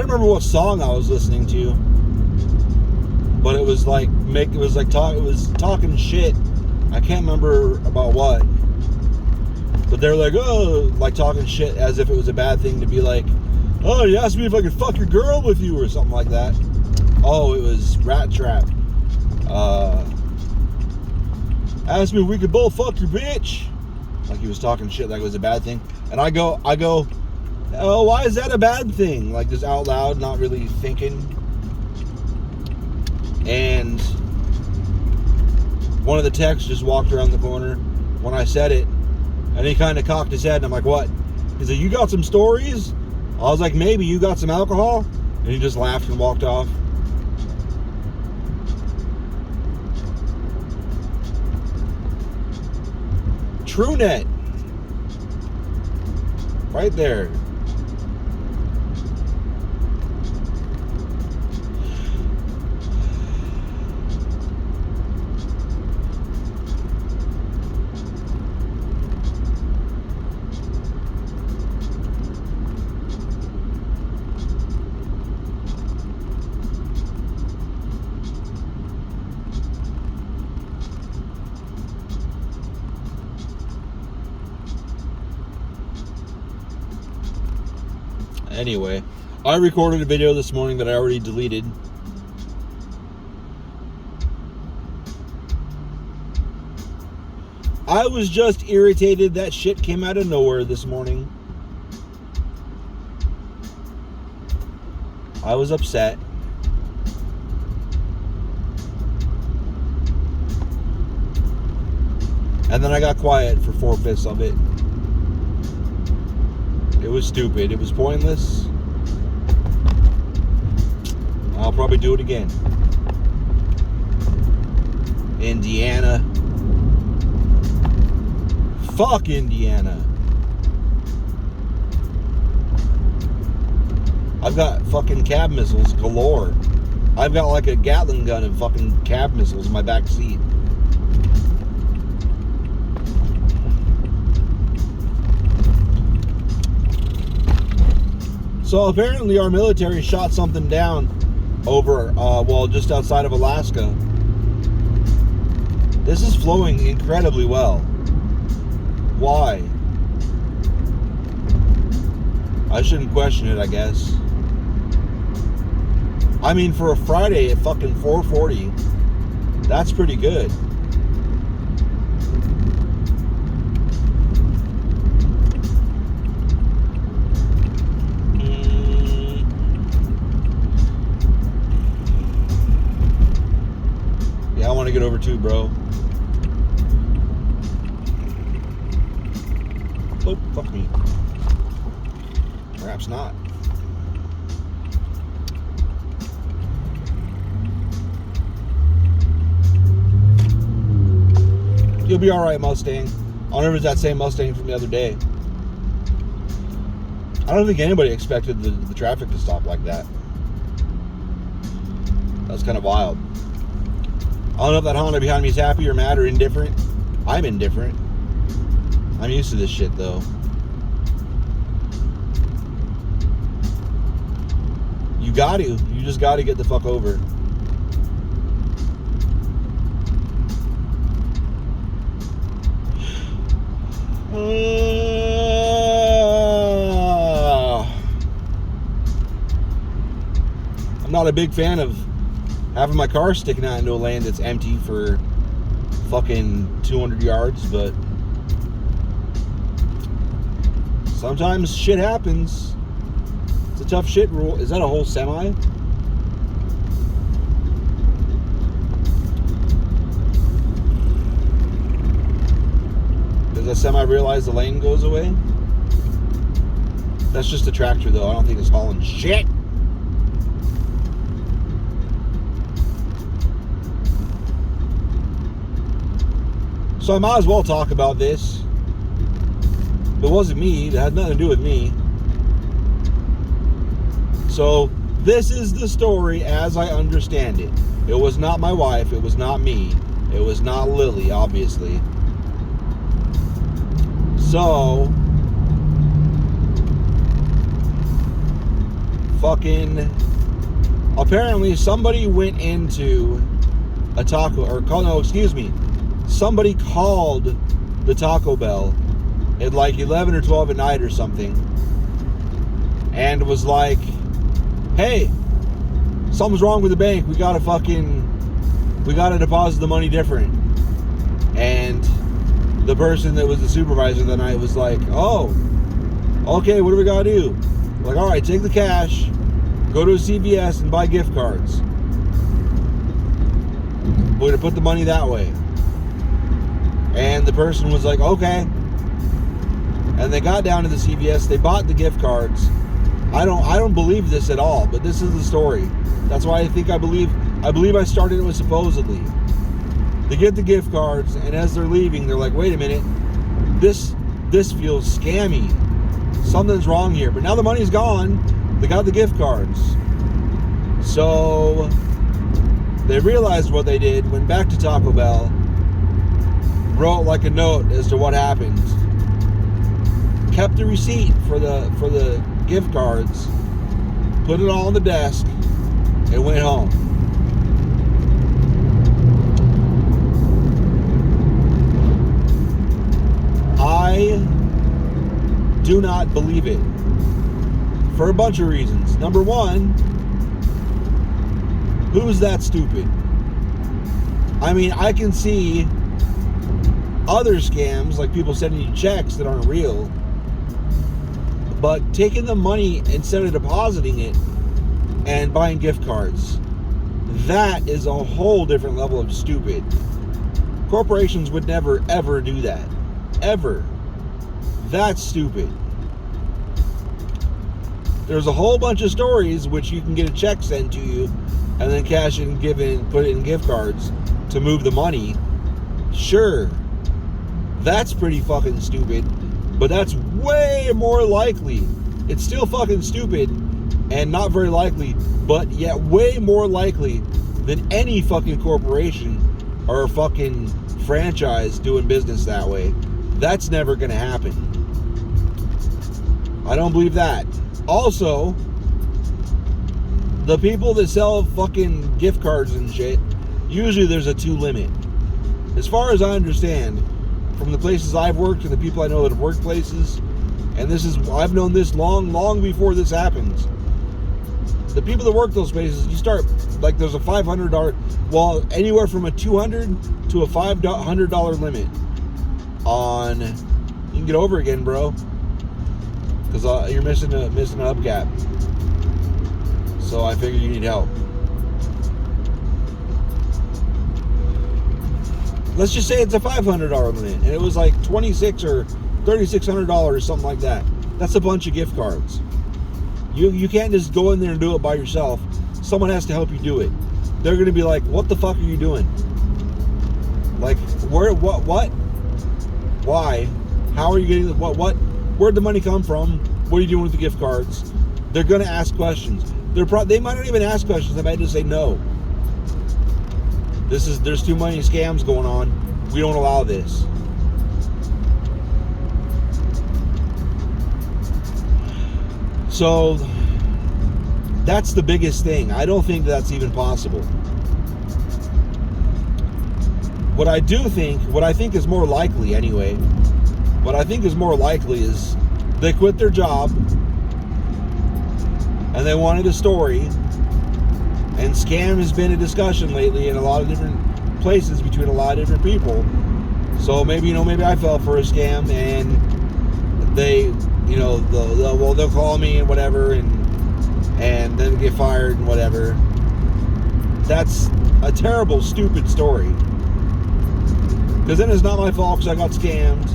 can't remember what song I was listening to, but it was like talking shit. I can't remember about what, but they're like, oh, like talking shit as if it was a bad thing to be like, oh, you asked me if I could fuck your girl with you or something like that. Oh, it was Rat Trap. Asked me if we could both fuck your bitch. Like he was talking shit like it was a bad thing. And I go, oh, why is that a bad thing? Like just out loud, not really thinking. And one of the techs just walked around the corner when I said it, and he kind of cocked his head, and I'm like, what? He's like, you got some stories? I was like, maybe. You got some alcohol? And he just laughed and walked off. TrueNet. Right there. Anyway, I recorded a video this morning that I already deleted. I was just irritated that shit came out of nowhere this morning. I was upset. And then I got quiet for 4/5 of it. It was stupid. It was pointless. I'll probably do it again. Indiana. Fuck Indiana. I've got fucking cab missiles galore. I've got like a Gatling gun and fucking cab missiles in my back seat. So apparently our military shot something down over, just outside of Alaska. This is flowing incredibly well. Why? I shouldn't question it, I guess. I mean, for a Friday at fucking 4:40, that's pretty good. I want to get over too, bro. Oh, fuck me. Perhaps not. You'll be alright, Mustang. I wonder if it's that same Mustang from the other day. I don't think anybody expected the traffic to stop like that. That was kind of wild. I don't know if that Honda behind me is happy or mad or indifferent. I'm indifferent. I'm used to this shit, though. You got to. You just got to get the fuck over. I'm not a big fan of having my car sticking out into a lane that's empty for fucking 200 yards, but sometimes shit happens. It's a tough shit rule. Is that a whole semi? Does that semi realize the lane goes away? That's just a tractor, though. I don't think it's hauling shit. So I might as well talk about this. It wasn't me. It had nothing to do with me. So this is the story as I understand it. It was not my wife. It was not me. It was not Lily, obviously. So fucking, apparently somebody went into a somebody called the Taco Bell at like 11 or 12 at night or something, and was like, hey, something's wrong with the bank, we gotta deposit the money different. And the person that was the supervisor that night was like, oh, okay, what do we gotta do? Like, all right, take the cash, go to a CVS and buy gift cards. We're gonna put the money that way. And the person was like, okay. And they got down to the CVS, they bought the gift cards. I don't believe this at all, but this is the story. That's why I believe I started it with supposedly. They get the gift cards, and as they're leaving, they're like, wait a minute, this feels scammy. Something's wrong here. But now the money's gone, they got the gift cards. So they realized what they did, went back to Taco Bell, wrote like a note as to what happened, kept the receipt for the gift cards, put it all on the desk, and went home. I do not believe it for a bunch of reasons. Number one, who's that stupid? I mean, I can see other scams, like people sending you checks that aren't real, but taking the money instead of depositing it and buying gift cards, that is a whole different level of stupid. Corporations would never, ever do that. Ever. That's stupid. There's a whole bunch of stories which you can get a check sent to you and then cash it and put it in gift cards to move the money. Sure. That's pretty fucking stupid, but that's way more likely. It's still fucking stupid and not very likely, but yet way more likely than any fucking corporation or a fucking franchise doing business that way. That's never gonna happen. I don't believe that. Also, the people that sell fucking gift cards and shit, usually there's a 2 limit. As far as I understand, from the places I've worked and the people I know that have worked places, and I've known this long before this happens. The people that work those places, you start, like, there's a $500, well, anywhere from a $200 to a $500 limit on, you can get over again, bro, because you're missing a hubcap. So I figure you need help. Let's just say it's a $500 limit, and it was like $2,600 or $3,600 or something like that. That's a bunch of gift cards. You can't just go in there and do it by yourself. Someone has to help you do it. They're going to be like, what the fuck are you doing? Like, where, what, why, how are you getting, where'd the money come from? What are you doing with the gift cards? They're going to ask questions. They might not even ask questions. They might just say no. There's too many scams going on. We don't allow this. So that's the biggest thing. I don't think that's even possible. What I think is more likely anyway, what I think is more likely is they quit their job and they wanted a story, and scam has been a discussion lately in a lot of different places between a lot of different people. So maybe I fell for a scam, and they, they'll call me and whatever, and then get fired and whatever. That's a terrible, stupid story. Because then it's not my fault because I got scammed.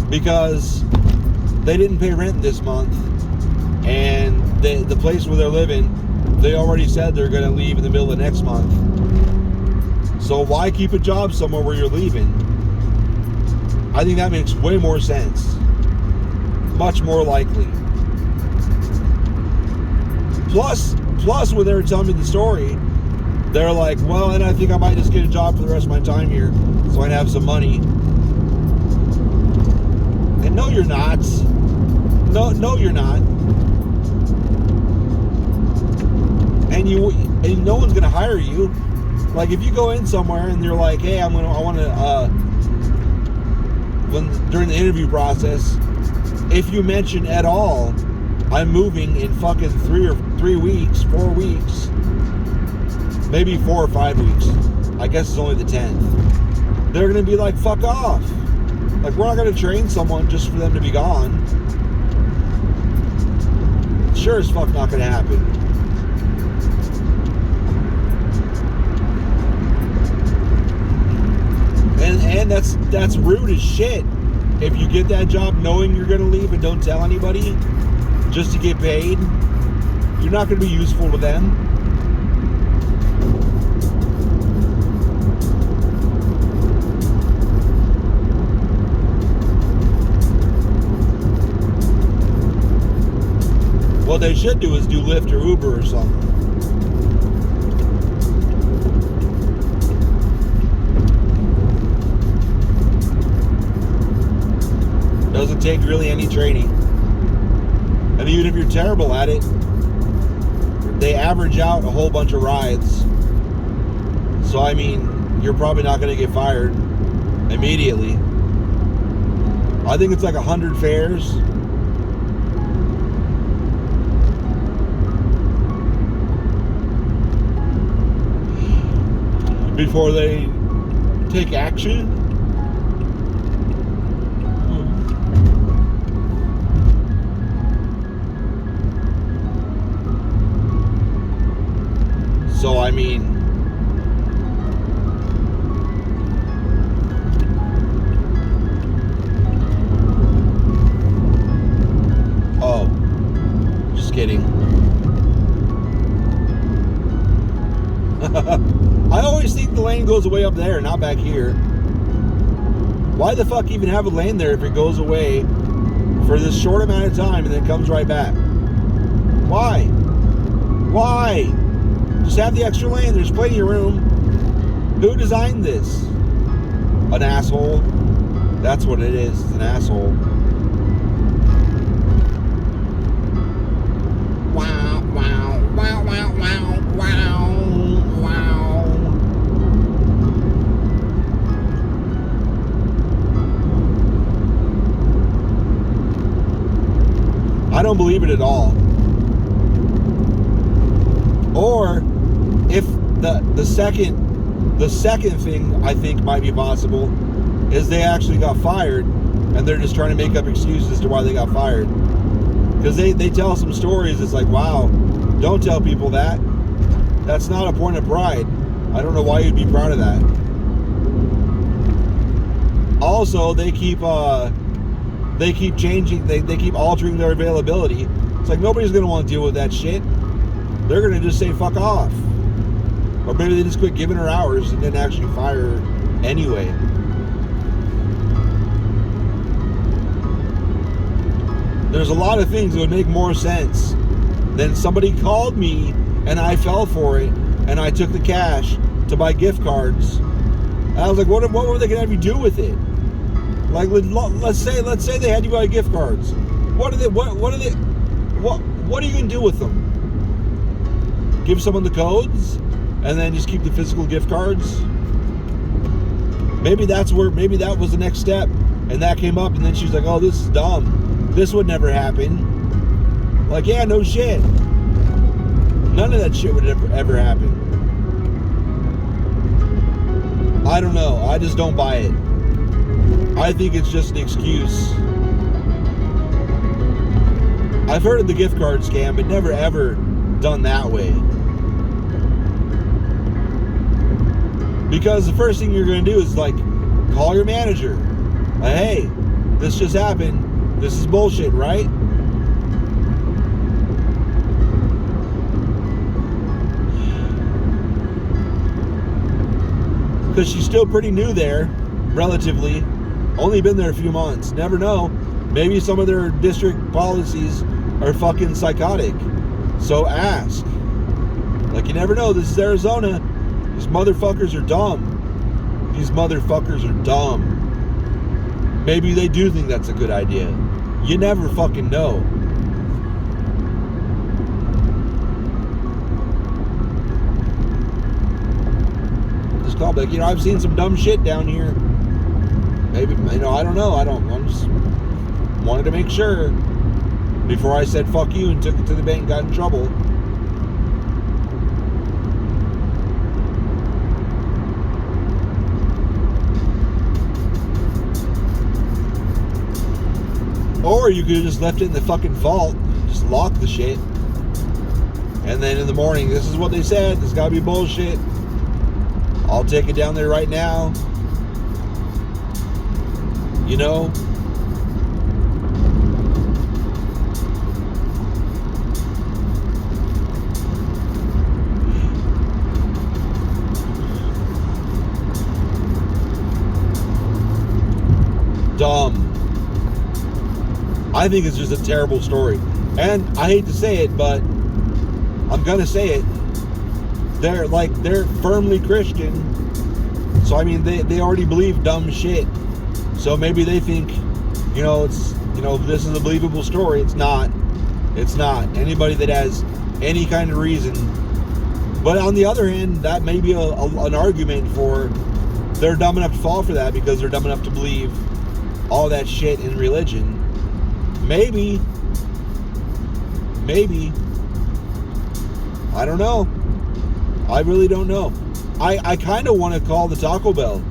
Because they didn't pay rent this month, and the place where they're living, they already said they're going to leave in the middle of next month. So why keep a job somewhere where you're leaving? I think that makes way more sense. Much more likely. Plus, when they were telling me the story, they're like, well, and I think I might just get a job for the rest of my time here so I can have some money. And no, you're not. No, you're not. and no one's gonna hire you. Like if you go in somewhere and you're like, hey, during the interview process, if you mention at all, I'm moving in fucking 3 weeks, 4 weeks, maybe 4 or 5 weeks. I guess it's only the 10th. They're gonna be like, fuck off. Like, we're not gonna train someone just for them to be gone. Sure as fuck not gonna happen. And that's rude as shit. If you get that job knowing you're gonna leave and don't tell anybody just to get paid, you're not gonna be useful to them. What they should do is do Lyft or Uber or something. Doesn't take really any training. And even if you're terrible at it, they average out a whole bunch of rides. So, I mean, you're probably not going to get fired immediately. I think it's like 100 fares. Before they take action. So, I mean, oh, just kidding. I always think the lane goes away up there, not back here. Why the fuck even have a lane there if it goes away for this short amount of time and then comes right back? Why? Why? Just have the extra lane. There's plenty of room. Who designed this? An asshole. That's what it is. It's an asshole. Wow, wow, wow, wow, wow, wow, wow. I don't believe it at all. Or if the second thing I think might be possible is they actually got fired and they're just trying to make up excuses as to why they got fired. Because they tell some stories, it's like, wow, don't tell people that. That's not a point of pride. I don't know why you'd be proud of that. Also, they keep changing, they keep altering their availability. It's like nobody's gonna want to deal with that shit. They're gonna just say fuck off. Or maybe they just quit giving her hours and didn't actually fire her anyway. There's a lot of things that would make more sense than somebody called me and I fell for it and I took the cash to buy gift cards. And I was like, what were they gonna have you do with it? Like, let's say they had you buy gift cards. What are you gonna do with them? Give someone the codes and then just keep the physical gift cards? Maybe that was the next step and that came up and then she's like, oh, this is dumb. This would never happen. Like, yeah, no shit. None of that shit would ever happen. I don't know. I just don't buy it. I think it's just an excuse. I've heard of the gift card scam, but never ever done that way. Because the first thing you're going to do is like call your manager. Like, hey, this just happened. This is bullshit, right? Because she's still pretty new there, relatively. Only been there a few months. Never know. Maybe some of their district policies are fucking psychotic. So ask. Like, you never know. This is Arizona. These motherfuckers are dumb. These motherfuckers are dumb. Maybe they do think that's a good idea. You never fucking know. just call, like, I've seen some dumb shit down here. Maybe, I don't know. I just wanted to make sure before I said fuck you and took it to the bank and got in trouble. Or you could have just left it in the fucking vault, just lock the shit. And then in the morning, this is what they said, this gotta be bullshit. I'll take it down there right now. Dumb. I think it's just a terrible story. And I hate to say it, but I'm gonna say it. They're firmly Christian. So I mean they already believe dumb shit. So maybe they think, this is a believable story. It's not. It's not. Anybody that has any kind of reason. But on the other hand, that may be an argument for they're dumb enough to fall for that because they're dumb enough to believe all that shit in religion. Maybe. I don't know. I really don't know. I kind of want to call the Taco Bell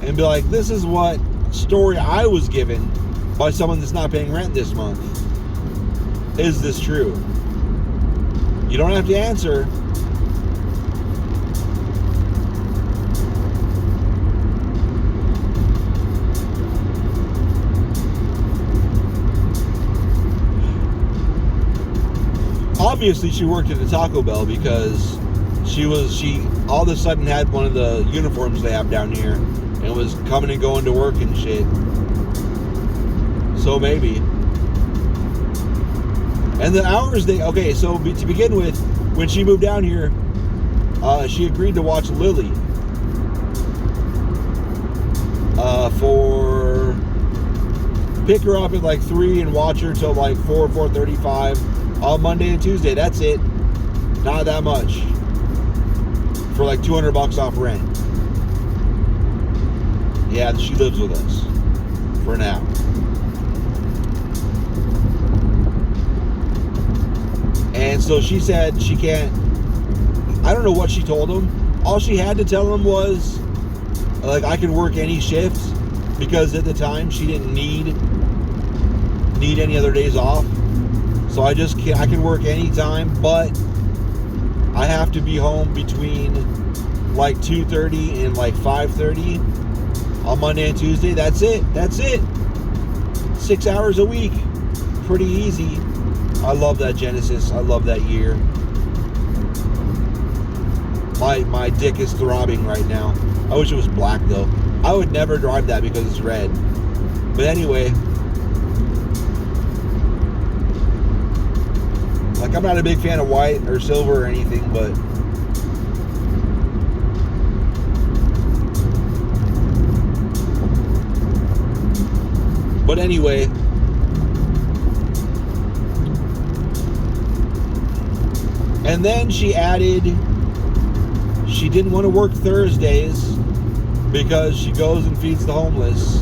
and be like, this is what story I was given by someone that's not paying rent this month. Is this true? You don't have to answer. Obviously she worked at the Taco Bell because she all of a sudden had one of the uniforms they have down here and was coming and going to work and shit. So maybe. And the hours so to begin with, when she moved down here, she agreed to watch Lily for pick her up at like 3 and watch her till like 4:35 on Monday and Tuesday. That's it. Not that much. For like $200 off rent. Yeah, she lives with us for now. And so she said she can't. I don't know what she told him. All she had to tell him was, like, I can work any shift because at the time she didn't need any other days off. So I can work any time, but I have to be home between like 2:30 and like 5:30 on Monday and Tuesday. That's it. 6 hours a week. Pretty easy. I love that Genesis. I love that year. My dick is throbbing right now. I wish it was black though. I would never drive that because it's red. But anyway, like, I'm not a big fan of white or silver or anything, but anyway, and then she added she didn't want to work Thursdays because she goes and feeds the homeless.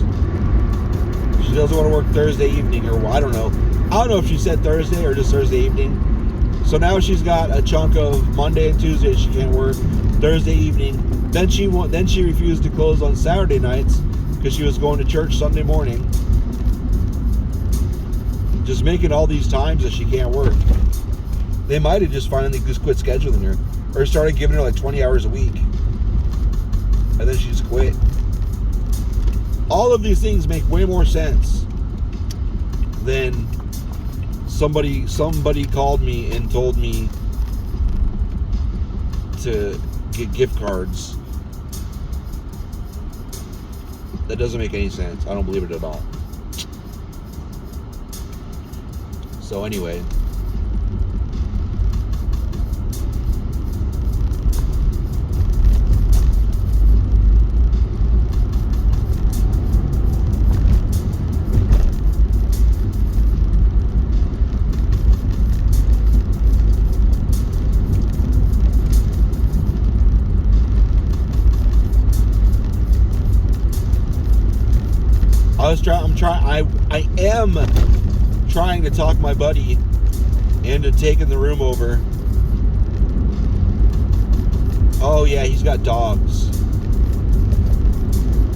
She doesn't want to work Thursday evening, or I don't know. I don't know if she said Thursday or just Thursday evening. So now she's got a chunk of Monday and Tuesday she can't work, Thursday evening. Then she refused to close on Saturday nights because she was going to church Sunday morning. Just making all these times that she can't work. They might have just finally just quit scheduling her, or started giving her like 20 hours a week, and then she just quit. All of these things make way more sense than somebody called me and told me to get gift cards. That doesn't make any sense. I don't believe it at all. So anyway, I am trying to talk my buddy into taking the room over. Oh yeah, he's got dogs.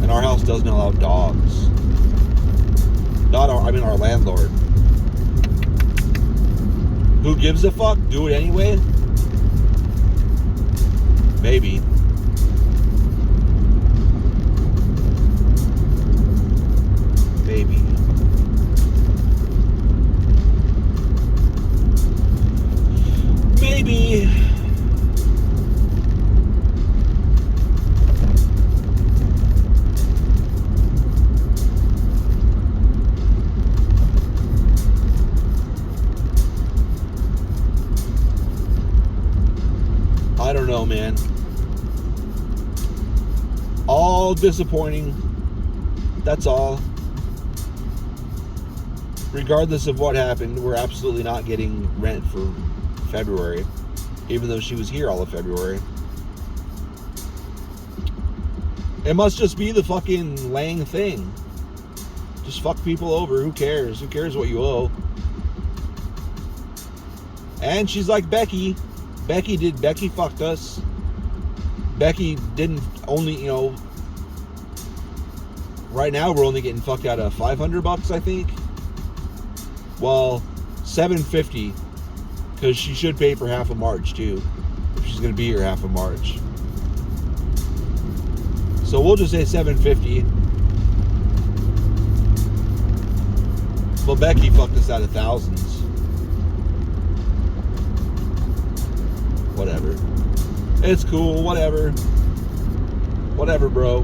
And our house doesn't allow dogs. Our landlord. Who gives a fuck? Do it anyway? Maybe. Maybe. Maybe. I don't know, man. All disappointing. That's all. Regardless of what happened, we're absolutely not getting rent for February, even though she was here all of February. It must just be the fucking Lang thing. Just fuck people over. Who cares? Who cares what you owe? And she's like Becky. Becky fucked us. Becky didn't only, right now we're only getting fucked out of $500, I think. Well, $750, because she should pay for half of March too, if she's gonna be here half of March. So we'll just say $750. Well, Becky fucked us out of thousands. Whatever. It's cool, whatever. Whatever, bro.